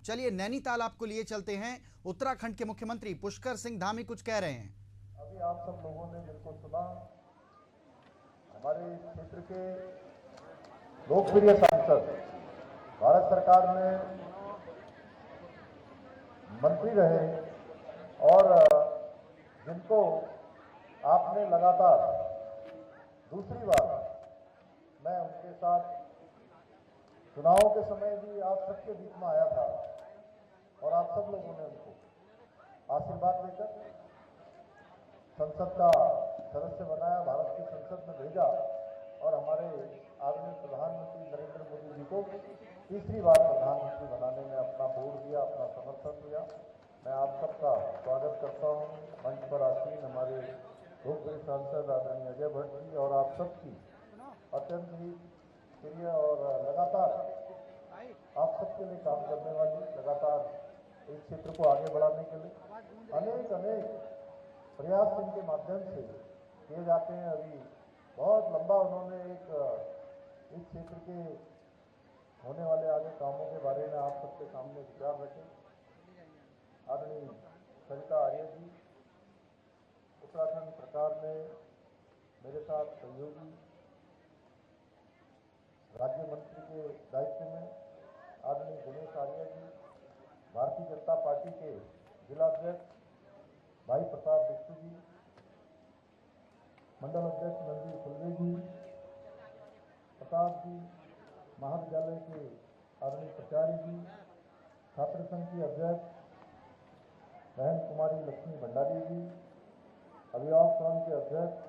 चलिए नैनीताल आपको लिए चलते हैं। उत्तराखंड के मुख्यमंत्री पुष्कर सिंह धामी कुछ कह रहे हैं। अभी आप सब लोगों ने जिनको सुना, हमारे क्षेत्र के लोकप्रिय सांसद, भारत सरकार में मंत्री रहे और जिनको आपने लगातार दूसरी बार मैं उनके साथ चुनावों के समय भी आप सबके बीच में आया था और आप सब लोगों ने उनको आशीर्वाद देकर संसद का सदस्य बनाया, भारत की संसद में भेजा और हमारे आदरणीय प्रधानमंत्री नरेंद्र मोदी जी को तीसरी बार प्रधानमंत्री बनाने में अपना वोट दिया, अपना समर्थन दिया। मैं आप सबका स्वागत करता हूं। मंच पर आसीन हमारे लोकप्रिय सांसद आदरणीय अजय भट्ट जी और आप सबकी अत्यंत ही प्रिय और लगातार आप सबके लिए काम करने वाली, लगातार इस क्षेत्र को आगे बढ़ाने के लिए अनेक प्रयास इनके माध्यम से किए जाते हैं। अभी बहुत लंबा उन्होंने एक इस क्षेत्र के होने वाले आगे कामों के बारे में आप सबके सामने विचार रखे। आदरणीय सरिता आर्य जी, उत्तराखंड सरकार में मेरे साथ सहयोगी राज्य मंत्री के दायित्व में आदरणीय गणेश आर्य जी, भारतीय जनता पार्टी के जिलाध्यक्ष भाई प्रताप बिट्टू जी, मंडल अध्यक्ष नंदी फुलवे जी, प्रताप जी, महाविद्यालय के आदरणीय प्राचार्य जी, छात्र संघ की अध्यक्ष बहन कुमारी लक्ष्मी भंडारी जी, अभिभावक संघ के अध्यक्ष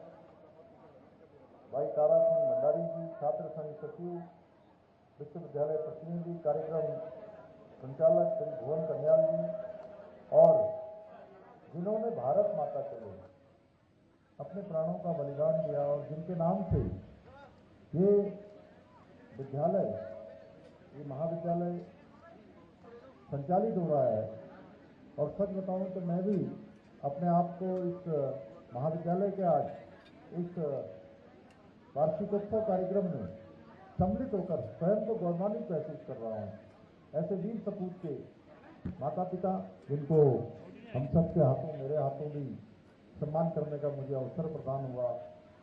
भाई तारा सिंह भंडारी जी, छात्र संघ सचिव, विश्वविद्यालय प्रतिनिधि, कार्यक्रम संचालक श्री भुवन कन्याल जी और जिन्होंने भारत माता के लिए अपने प्राणों का बलिदान दिया और जिनके नाम से ये विद्यालय, ये महाविद्यालय संचालित हो रहा है। और सच बताऊं तो मैं भी अपने आप को इस महाविद्यालय के आज इस वार्षिकोत्सव कार्यक्रम में सम्मिलित होकर स्वयं को गौरवान्वित महसूस कर रहा हूं। ऐसे वीर सपूत के माता पिता जिनको हम सबके हाथों, मेरे हाथों भी सम्मान करने का मुझे अवसर प्रदान हुआ,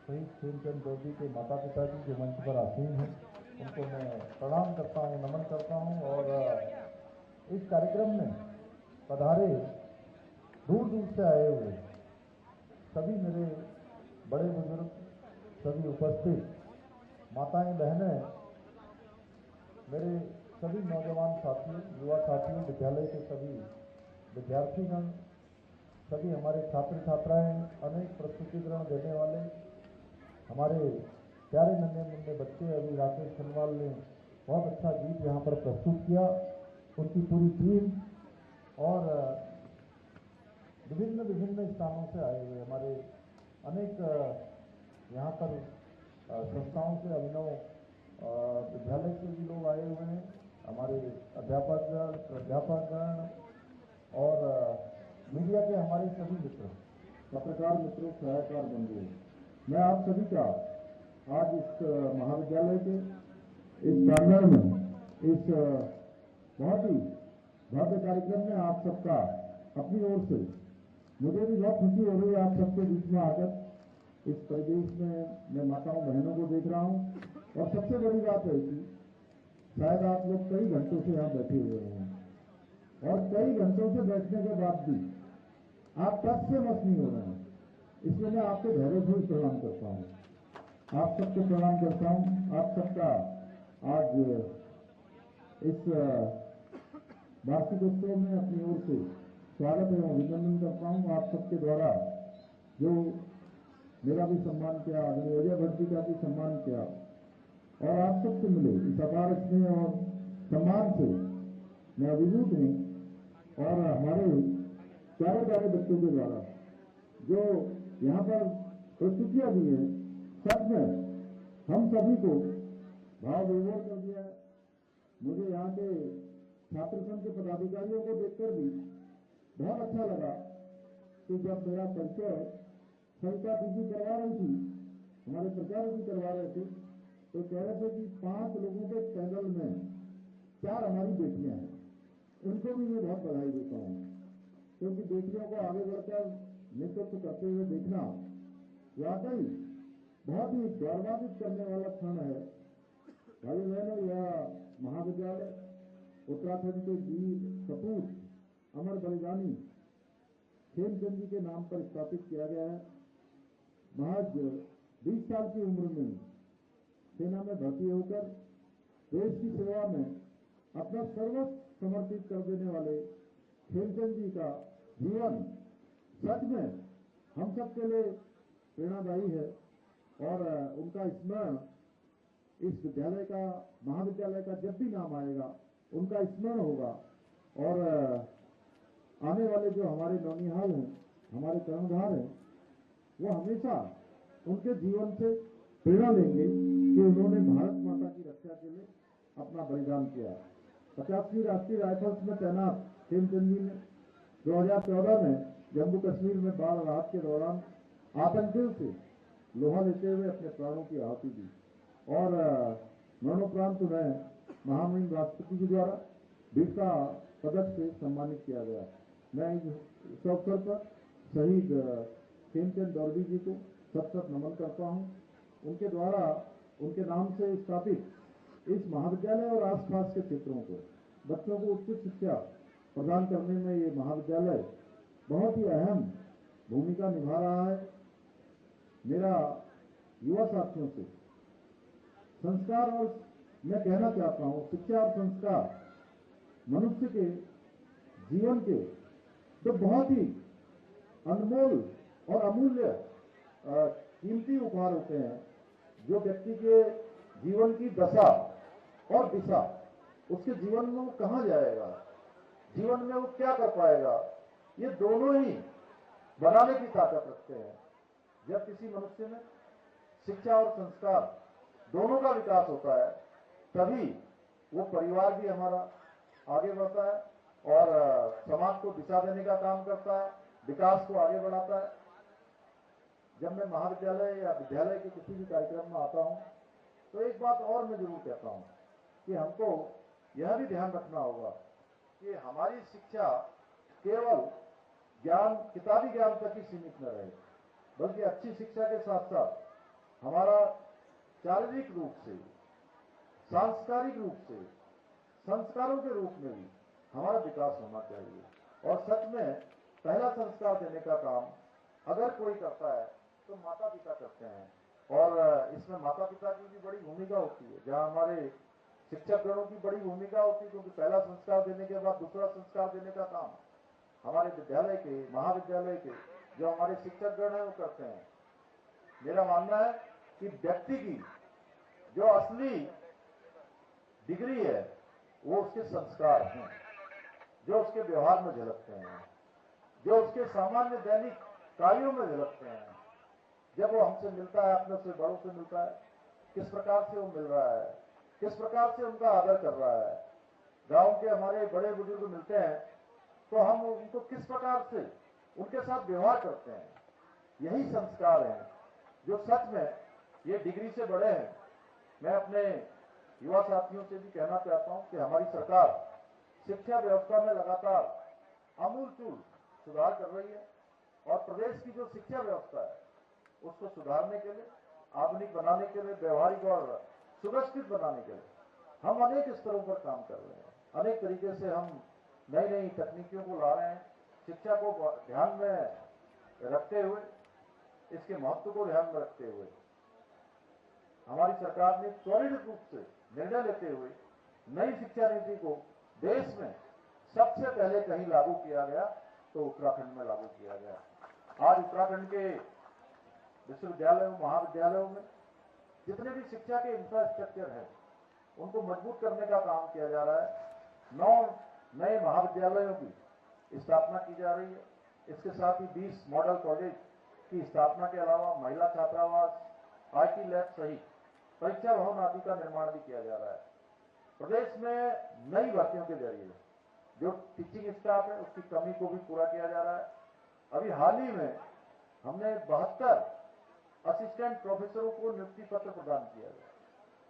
शहीद खेमचंद चौधरी के माता पिता जी जो मंच पर आसीन हैं, उनको मैं प्रणाम करता हूं, नमन करता हूं। और इस कार्यक्रम में पधारे दूर दूर से आए हुए सभी मेरे बड़े बुजुर्ग, सभी उपस्थित माताएं, बहनें, मेरे सभी नौजवान साथियों, युवा साथियों, विद्यालय के सभी विद्यार्थीगण, सभी हमारे छात्र छात्राएं, अनेक प्रस्तुतिकरण देने वाले हमारे प्यारे नन्हे मुन्ने बच्चे, अभी राकेश खनवाल ने बहुत अच्छा गीत यहाँ पर प्रस्तुत किया, उनकी पूरी टीम और विभिन्न स्थानों से आए हुए हमारे अनेक यहाँ पर संस्थाओं से, अभिनव विद्यालय से भी लोग आए हुए हैं, हमारे अध्यापकगण, प्राध्यापकगण और मीडिया के हमारे सभी मित्र, पत्रकार मित्रों, सलाहकार बंधु, मैं आप सभी का आज इस महाविद्यालय के इस प्रांगण में इस बहुत ही भव्य कार्यक्रम में आप सबका अपनी ओर से मुझे भी बहुत खुशी हो रही है आप सबके बीच में आकर। इस परिवेश में मैं माताओं बहनों को देख रहा हूं और सबसे बड़ी बात है कि शायद आप लोग कई घंटों से यहाँ बैठे हुए हैं और कई घंटों से बैठने के बाद भी आप टस से मस नहीं हो रहे हैं, इसलिए मैं आपको धैर्य से प्रणाम करता हूँ, आप सबको प्रणाम करता हूँ। आप सबका आज इस वार्षिकोत्सव में अपनी ओर से स्वागत एवं अभिनंदन करता हूँ। आप सबके द्वारा जो मेरा भी सम्मान किया, आदरणीय अजय भट्ट जी का भी सम्मान किया और आप सबसे मिले इस अपार स्नेह और सम्मान से मैं अभिभूत हूँ। और हमारे प्यारे बच्चों के द्वारा जो यहाँ पर प्रस्तुतियां दी है, सच में हम सभी को भाव विभोर कर दिया है। मुझे यहाँ के छात्र संघ के पदाधिकारियों को देखकर भी बहुत अच्छा लगा कि जब मेरा परिचय सरिता दीदी करवा रही थी, हमारे प्रचार भी करवा रहे थे, तो कह रहे थे कि 5 लोगों के पैनल में 4 हमारी बेटियां हैं उनको भी मैं बहुत बधाई देता हूँ, क्योंकि बेटियों को आगे बढ़कर नेतृत्व करते हुए देखना वाकई बहुत ही गौरवान्वित करने वाला क्षण है। भाई बहनों, यह महाविद्यालय उत्तराखंड के वीर सपूत अमर बलिदानी खेमचंद जी के नाम पर स्थापित किया गया है। महज 20 साल की उम्र में सेना में भर्ती होकर देश की सेवा में अपना सर्वस्व समर्पित कर देने वाले खेमचंद जी का जीवन सच में हम सब के लिए प्रेरणादायी है और उनका स्मरण इस विद्यालय का, महाविद्यालय का जब भी नाम आएगा उनका स्मरण होगा। और आने वाले जो हमारे नौनिहाल हैं, हमारे कर्णधार हैं, वो हमेशा उनके जीवन से प्रेरणा लेंगे कि उन्होंने भारत माता की रक्षा के लिए अपना बलिदान किया। 50वीं राष्ट्रीय राइफल्स में तैनात खेमचंद जी ने 2014 में जम्मू कश्मीर में बाढ़ राहत के दौरान आतंकियों से लोहा लेते हुए अपने प्राणों की आहुति दी और मरणोपरांत उन्हें महामहिम राष्ट्रपति जी द्वारा वीरता पदक से सम्मानित किया गया। मैं इस अवसर पर शहीद खेमचंद दौरडी जी को सत नमन करता हूं। उनके द्वारा उनके नाम से स्थापित इस महाविद्यालय और आसपास के क्षेत्रों को बच्चों को उच्च शिक्षा प्रदान करने में ये महाविद्यालय बहुत ही अहम भूमिका निभा रहा है। मेरा युवा साथियों से संस्कार, और मैं कहना चाहता हूं शिक्षा और संस्कार मनुष्य के जीवन के तो बहुत ही अनमोल और अमूल्य कीमती उपहार होते हैं, जो व्यक्ति के जीवन की दशा और दिशा, उसके जीवन में वो कहाँ जाएगा, जीवन में वो क्या कर पाएगा, ये दोनों ही बनाने की ताकत रखते हैं। जब किसी मनुष्य में शिक्षा और संस्कार दोनों का विकास होता है, तभी वो परिवार भी हमारा आगे बढ़ता है और समाज को दिशा देने का काम करता है, विकास को आगे बढ़ाता है। जब मैं महाविद्यालय या विद्यालय के किसी भी कार्यक्रम में आता हूं, तो एक बात और मैं जरूर कहता हूं कि हमको यह भी ध्यान रखना होगा कि हमारी शिक्षा केवल ज्ञान, किताबी ज्ञान तक ही सीमित न रहे, बल्कि अच्छी शिक्षा के साथ साथ हमारा शारीरिक रूप से, सांस्कारिक रूप से, संस्कारों के रूप में भी हमारा विकास होना चाहिए। और सच में पहला संस्कार देने का काम अगर कोई करता है तो माता पिता करते हैं, और इसमें माता पिता की भी बड़ी भूमिका होती है, जहां हमारे शिक्षक गणों की बड़ी भूमिका होती है, क्योंकि पहला संस्कार देने के बाद दूसरा संस्कार देने का काम हमारे विद्यालय के, महाविद्यालय के जो हमारे शिक्षक गण हैं वो करते हैं। मेरा मानना है कि व्यक्ति की जो असली डिग्री है वो उसके संस्कार हैं, जो उसके व्यवहार में झलकते हैं, जो उसके सामान्य दैनिक कार्यों में झलकते हैं। जब वो हमसे मिलता है, अपने से बड़ों से मिलता है, किस प्रकार से वो मिल रहा है, किस प्रकार से उनका आदर कर रहा है। गांव के हमारे बड़े बुजुर्ग मिलते हैं तो हम उनको किस प्रकार से उनके साथ व्यवहार करते हैं, यही संस्कार हैं जो सच में ये डिग्री से बड़े हैं। मैं अपने युवा साथियों से भी कहना चाहता हूं कि हमारी सरकार शिक्षा व्यवस्था में लगातार आमूलचूल सुधार कर रही है और प्रदेश की जो शिक्षा व्यवस्था है उसको सुधारने के लिए, आधुनिक बनाने के लिए, व्यवहारिक और सुव्यवस्थित बनाने के लिए हम अनेक स्तरों पर काम कर रहे हैं। अनेक तरीके से हम नई नई तकनीकियों को ला रहे हैं। शिक्षा को ध्यान में रखते हुए, इसके महत्व को ध्यान में रखते हुए हमारी सरकार ने त्वरित रूप से निर्णय लेते हुए नई शिक्षा नीति को देश में सबसे पहले कहीं लागू किया गया तो उत्तराखंड में लागू किया गया। आज उत्तराखंड के विश्वविद्यालयों, महाविद्यालयों में जितने भी शिक्षा के इंफ्रास्ट्रक्चर है उनको मजबूत करने का काम किया जा रहा है। 9 नए महाविद्यालयों की स्थापना की जा रही है। इसके साथ ही 20 मॉडल कॉलेज की स्थापना के अलावा महिला छात्रावास, IT लैब सहित परीक्षा भवन आदि का निर्माण भी किया जा रहा है। प्रदेश में नई भर्तियों के जरिए जो टीचिंग स्टाफ है उसकी कमी को भी पूरा किया जा रहा है। अभी हाल ही में हमने 72 असिस्टेंट प्रोफेसरों को नियुक्ति पत्र प्रदान किया है,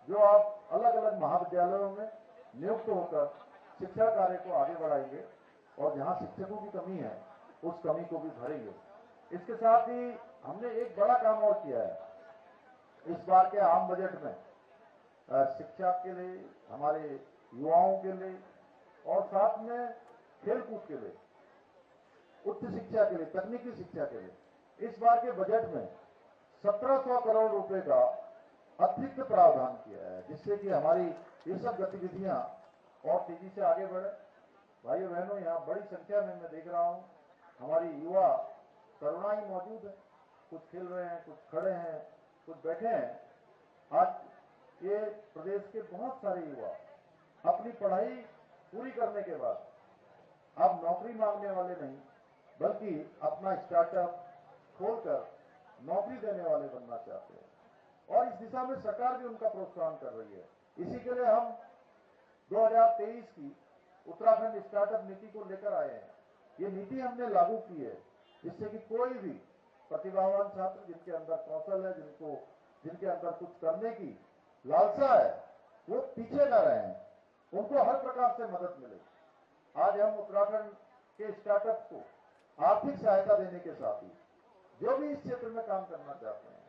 जो आप अलग अलग महाविद्यालयों में नियुक्त होकर शिक्षा कार्य को आगे बढ़ाएंगे और जहां शिक्षकों की कमी है उस कमी को भी भरेंगे। इसके साथ ही हमने एक बड़ा काम और किया है इस बार के आम बजट में, शिक्षा के लिए, हमारे युवाओं के लिए और साथ में खेलकूद के लिए, उच्च शिक्षा के लिए, तकनीकी शिक्षा के लिए इस बार के बजट में 1700 करोड़ रुपए का अतिरिक्त प्रावधान किया है, जिससे कि हमारी ये सब गतिविधियां और तेजी से आगे बढ़े। भाइयों बहनों, यहाँ बड़ी संख्या में मैं देख रहा हूँ हमारी युवा तरुणाई मौजूद है, कुछ खेल रहे हैं, कुछ खड़े हैं, कुछ बैठे हैं। आज ये प्रदेश के बहुत सारे युवा अपनी पढ़ाई पूरी करने के बाद अब नौकरी मांगने वाले नहीं, बल्कि अपना स्टार्टअप खोलकर नौकरी देने वाले बनना चाहते हैं और इस दिशा में सरकार भी उनका प्रोत्साहन कर रही है। इसी के लिए हम 2023 की उत्तराखंड स्टार्टअप नीति को लेकर आए हैं। ये नीति हमने लागू की है जिससे कि कोई भी प्रतिभावान छात्र जिनके अंदर कौशल है, जिनके अंदर कुछ करने की लालसा है, वो पीछे न रहें, उनको हर प्रकार से मदद मिले। आज हम उत्तराखंड के स्टार्टअप को आर्थिक सहायता देने के साथ ही जो भी इस क्षेत्र में काम करना चाहते हैं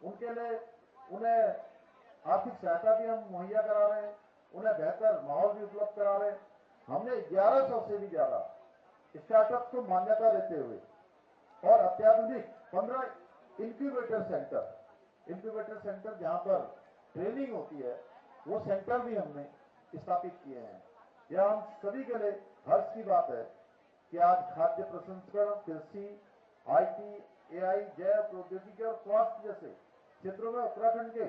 उनके लिए उन्हें आर्थिक सहायता भी हम मुहैया करा रहे हैं, उन्हें बेहतर माहौल भी उपलब्ध करा रहे हैं। हमने 1100 से भी ज्यादा स्टार्टअप को मान्यता देते हुए और अत्याधुनिक 15 इंक्यूबेटर सेंटर जहां पर ट्रेनिंग होती है, वो सेंटर भी हमने स्थापित किए हैं। यह हम सभी के लिए हर्ष की बात है कि आज खाद्य प्रसंस्करण, कृषि, IT, AI, जैव प्रौद्योगिकी और स्वास्थ्य जैसे क्षेत्रों में उत्तराखंड के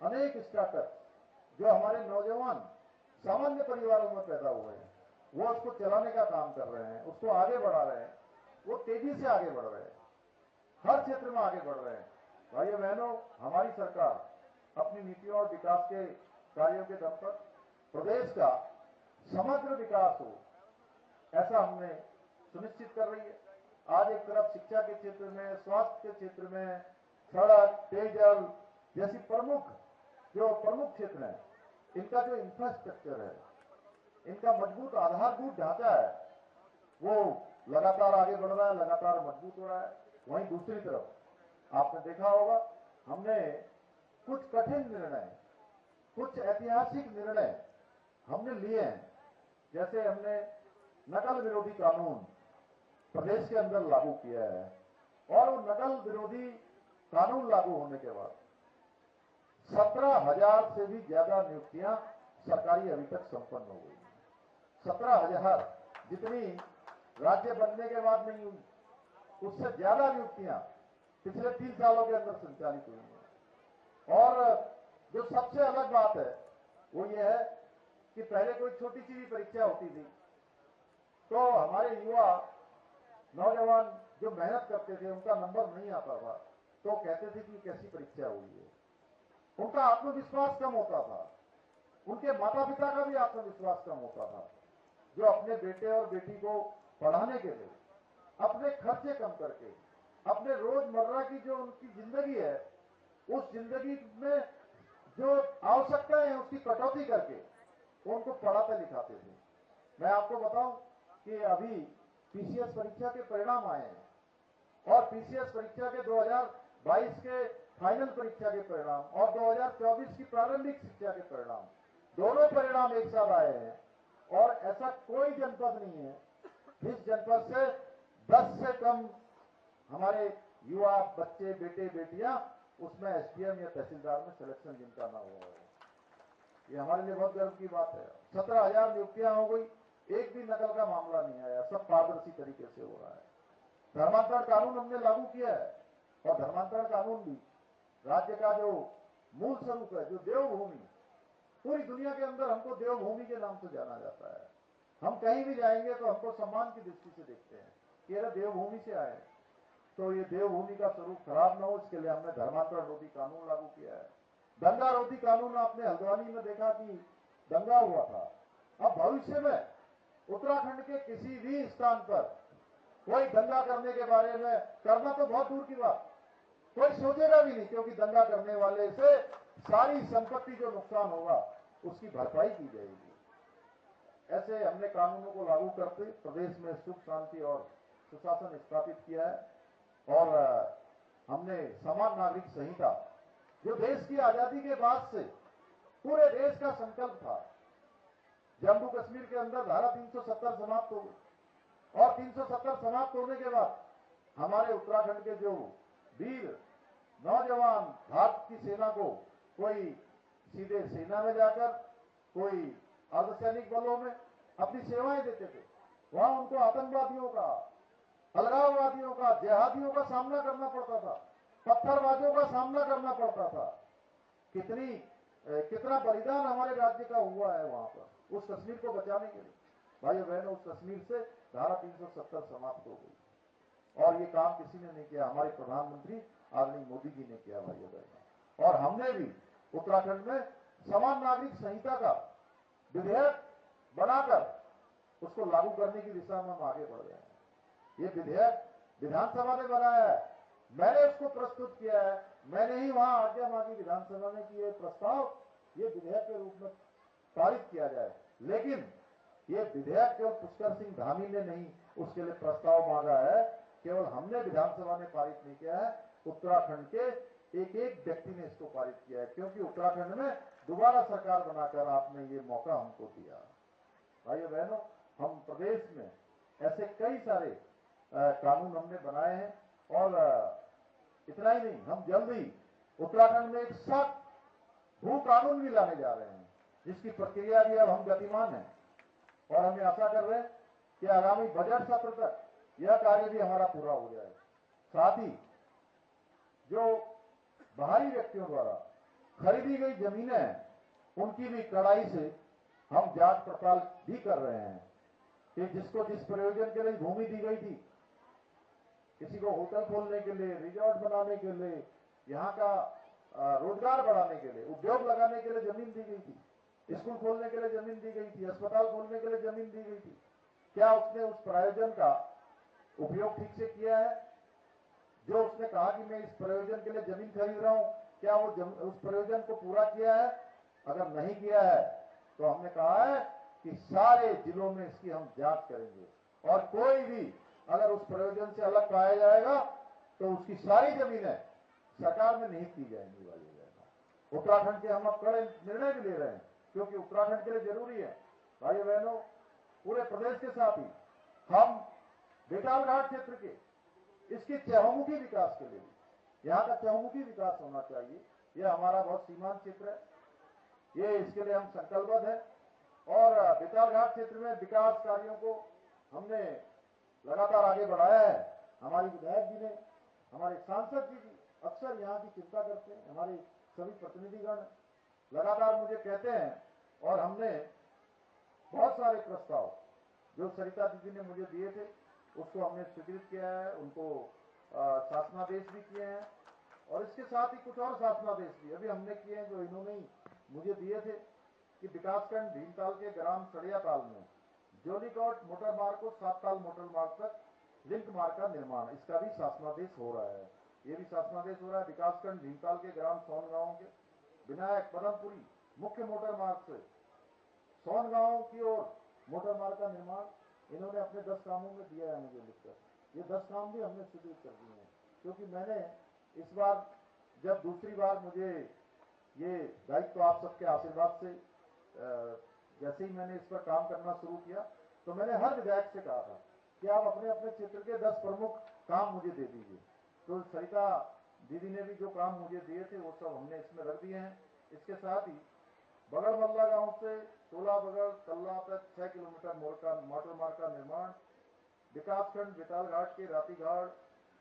अनेक स्टार्टअप जो हमारे नौजवान सामान्य परिवारों में पैदा हुए हैं, वो उसको चलाने का काम कर रहे हैं, उसको आगे बढ़ा रहे हैं, वो तेजी से आगे बढ़ रहे हैं, हर क्षेत्र में आगे बढ़ रहे हैं। भाइयों बहनों, हमारी सरकार अपनी नीतियों और विकास के कार्यों के दम पर प्रदेश का समग्र विकास हो, ऐसा हमने सुनिश्चित कर रही है। आज एक तरफ शिक्षा के क्षेत्र में, स्वास्थ्य के क्षेत्र में, सड़क, पेयजल जैसी प्रमुख क्षेत्र हैं, इनका जो इंफ्रास्ट्रक्चर है, इनका मजबूत आधारभूत ढांचा है, वो लगातार आगे बढ़ रहा है, लगातार मजबूत हो रहा है। वहीं दूसरी तरफ आपने देखा होगा हमने कुछ कठिन निर्णय, कुछ ऐतिहासिक निर्णय हमने लिए हैं। जैसे हमने नकल विरोधी कानून प्रदेश के अंदर लागू किया है और वो नकल विरोधी कानून लागू होने के बाद 17,000 से भी ज्यादा नियुक्तियां सरकारी अभी तक संपन्न हो गई। 17,000, जितनी राज्य बनने के बाद नहीं हुई, उससे ज्यादा नियुक्तियां पिछले 3 सालों के अंदर संचालित हुई हैं। और जो सबसे अलग बात है वो ये है कि पहले कोई छोटी सी भी परीक्षा होती थी तो हमारे युवा नौजवान जो मेहनत करते थे, उनका नंबर नहीं आता था तो कहते थे कि कैसी परीक्षा हुई है। उनका आत्मविश्वास कम होता था, उनके माता पिता का भी आत्मविश्वास कम होता था, जो अपने बेटे और बेटी को पढ़ाने के लिए अपने खर्चे कम करके, अपने रोजमर्रा की जो उनकी जिंदगी है, उस जिंदगी में जो आवश्यकताएं हैं उसकी कटौती करके उनको पढ़ाते लिखाते थे। मैं आपको बताऊं कि अभी PCS परीक्षा के परिणाम आए हैं और PCS परीक्षा के 2022 के फाइनल परीक्षा के परिणाम और 2024 की प्रारंभिक शिक्षा के परिणाम, दोनों परिणाम एक साथ आए हैं और ऐसा कोई जनपद नहीं है जिस जनपद से 10 से कम हमारे युवा, बच्चे, बेटे बेटियां उसमें SDM या तहसीलदार में सिलेक्शन जिनका ना हुआ है। ये हमारे लिए बहुत गर्व की बात है। 17,000 नियुक्तियां हो गई, एक भी नकल का मामला नहीं आया, सब पारदर्शी तरीके से हो रहा है। धर्मांतरण कानून हमने लागू किया है और धर्मांतरण कानून भी राज्य का जो मूल स्वरूप है, जो देवभूमि, पूरी दुनिया के अंदर हमको देवभूमि के नाम से जाना जाता है। हम कहीं भी जाएंगे तो हमको सम्मान की दृष्टि से देखते हैं कि अरे देवभूमि से आए, तो ये देवभूमि का स्वरूप खराब ना हो, इसके लिए हमने धर्मांतरण रोधी कानून लागू किया है। दंगा रोधी कानून, आपने हल्द्वानी में देखा कि दंगा हुआ था। अब भविष्य में उत्तराखंड के किसी भी स्थान पर कोई दंगा करने के बारे में, करना तो बहुत दूर की बात, कोई सोचेगा भी नहीं, क्योंकि दंगा करने वाले से सारी संपत्ति जो नुकसान होगा उसकी भरपाई की जाएगी। ऐसे हमने कानूनों को लागू करते प्रदेश में सुख शांति और सुशासन स्थापित किया है। और हमने समान नागरिक संहिता, जो देश की आजादी के बाद से पूरे देश का संकल्प था, जम्मू कश्मीर के अंदर धारा 370 समाप्त हो गई और 370 समाप्त होने के बाद हमारे उत्तराखंड के जो वीर नौजवान भारत की सेना को कोई सीधे सेना में जाकर, कोई अर्धसैनिक बलों में अपनी सेवाएं देते थे, वहां उनको आतंकवादियों का, अलगाववादियों का, जिहादियों का सामना करना पड़ता था, पत्थरबाजों का सामना करना पड़ता था। कितना बलिदान हमारे राज्य का हुआ है वहां पर उस कश्मीर को बचाने के लिए। भाइयों बहनों, उस कश्मीर से धारा 370 समाप्त हो गई और ये काम किसी ने नहीं किया, हमारे प्रधानमंत्री आदरणीय मोदी जी ने किया भाइयों बहनों। और हमने भी उत्तराखंड में समान नागरिक संहिता का विधेयक बनाकर उसको लागू करने की दिशा में हम आगे बढ़ गए हैं। ये विधेयक विधानसभा ने बनाया है, मैंने उसको प्रस्तुत किया है, मैंने ही वहां आज्ञा मांगी विधानसभा में कि ये प्रस्ताव ये विधेयक के रूप में पारित किया जाए। लेकिन ये विधेयक केवल पुष्कर सिंह धामी ने नहीं उसके लिए प्रस्ताव मांगा है, केवल हमने विधानसभा ने पारित नहीं किया है, उत्तराखंड के एक एक व्यक्ति ने इसको पारित किया है, क्योंकि उत्तराखंड में दोबारा सरकार बनाकर आपने ये मौका हमको दिया। भाइयों बहनों, हम प्रदेश में ऐसे कई सारे कानून हमने बनाए हैं और इतना ही नहीं, हम जल्द ही उत्तराखंड में एक सख्त भू कानून भी लाने जा रहे हैं, जिसकी प्रक्रिया भी अब हम गतिमान है और हमें आशा कर रहे हैं कि आगामी बजट सत्र तक यह कार्य भी हमारा पूरा हो जाए। साथ ही जो बाहरी व्यक्तियों द्वारा खरीदी गई जमीनें हैं, उनकी भी कड़ाई से हम जांच पड़ताल भी कर रहे हैं कि जिसको जिस प्रयोजन के लिए भूमि दी गई थी, किसी को होटल खोलने के लिए, रिजॉर्ट बनाने के लिए, यहाँ का रोजगार बढ़ाने के लिए, उद्योग लगाने के लिए जमीन दी गई थी, स्कूल खोलने के लिए जमीन दी गई थी, अस्पताल खोलने के लिए जमीन दी गई थी, क्या उसने उस प्रयोजन का उपयोग ठीक से किया है? जो उसने कहा कि मैं इस प्रयोजन के लिए जमीन खरीद रहा हूं, क्या वो उस प्रयोजन को पूरा किया है? अगर नहीं किया है तो हमने कहा है कि सारे जिलों में इसकी हम जांच करेंगे और कोई भी अगर उस प्रयोजन से अलग पाया जाएगा तो उसकी सारी जमीनें सरकार में निहित की जाएंगी। भाइयों उत्तराखंड के हम अब कड़े निर्णय भी ले रहे हैं, क्योंकि उत्तराखंड के लिए जरूरी है। भाइयों बहनों, पूरे प्रदेश के साथ ही हम बेताल घाट क्षेत्र के इसके चहुमुखी विकास के लिए, यहाँ का चहुमुखी विकास होना चाहिए, यह हमारा बहुत सीमांत क्षेत्र है, ये इसके लिए हम संकल्पबद्ध है और बेताल घाट क्षेत्र में विकास कार्यों को हमने लगातार आगे बढ़ाया है। हमारी विधायक जी ने, हमारे सांसद जी भी अक्सर यहाँ की चिंता करते हैं, हमारे सभी प्रतिनिधिगण लगातार मुझे कहते हैं और हमने बहुत सारे प्रस्ताव जो सरिता दीदी ने मुझे दिए थे उसको हमने स्वीकृत किया है, उनको शासनादेश भी किए हैं और इसके साथ ही कुछ और शासनादेश भी अभी हमने किए हैं जो इन्होंने ही मुझे दिए थे कि विकासखंड भीमताल के ग्राम सड़ियाताल में जोलीकोट मोटर मार्ग को 7 ताल मोटर मार्ग तक लिंक मार्ग का निर्माण, इसका भी शासनादेश हो रहा है। ये भी शासनादेश हो रहा है। विकासखंड भीमताल के ग्राम सोनगांव के विनायक पदमपुरी मुख्य मोटर मार्ग से सोनगांव की ओर मोटर मार्ग का निर्माण इन्होंने अपने 10 कामों में दिया है मुझे लिखकर। ये 10 काम भी हमने स्वीकृत कर दिए हैं, क्योंकि मैंने इस बार जब दूसरी बार मुझे ये दायित्व आप सबके आशीर्वाद से जैसे ही मैंने इस पर काम करना शुरू किया तो मैंने हर विधायक से कहा था कि आप अपने अपने क्षेत्र के 10 प्रमुख काम मुझे दे दीजिए। तो सरिता दीदी ने भी जो काम मुझे दिए थे वो सब हमने इसमें रख दिए हैं। इसके साथ ही बगड़मल्ला गांव से टोला बगड़ कल्ला तक 6 किलोमीटर मोटर मार्ग का निर्माण, विकासखंड बेताल घाट के राती घाट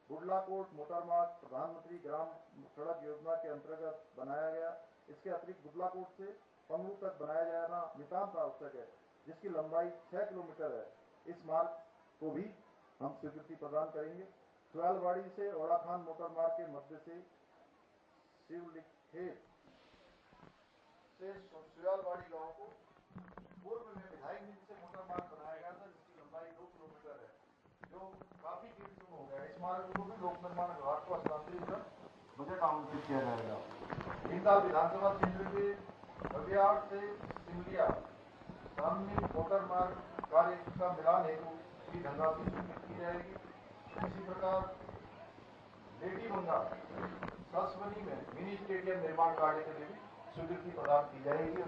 बुडलाकोट मोटर मार्ग प्रधानमंत्री ग्राम सड़क योजना के अंतर्गत बनाया गया। इसके अतिरिक्त बुडलाकोट से पंगू तक बनाया जाना नितांत आवश्यक है, जिसकी लंबाई 6 किलोमीटर है। इस मार्ग को भी हम स्वीकृति प्रदान करेंगे। सुयालवाड़ी से ओड़ाखान मोटर मार्ग के मध्य से शिवलिखेत से सुयालवाड़ी गांव को पूर्व में विधायक निधि से मोटर मार्ग बनाया गया था, जिसकी लंबाई 2 किलोमीटर है, जो काफी कीमती हो गया। इस मार्ग को भी लोक निर्माण विभाग को हस्तांतरित कर बजट आवंटित किया जाएगा। भीमताल विधानसभा क्षेत्र के बबियाड़ से सिमलिया सामूहिक मोटर मार्ग कार्य का मिलान हेतु श्री धनराशि स्वीकृत की जाएगी। इसी प्रकार बेटी बंगा ससवनी में मिनी स्टेडियम निर्माण कार्य के लिए भी स्वीकृति प्रदान की जाएगी।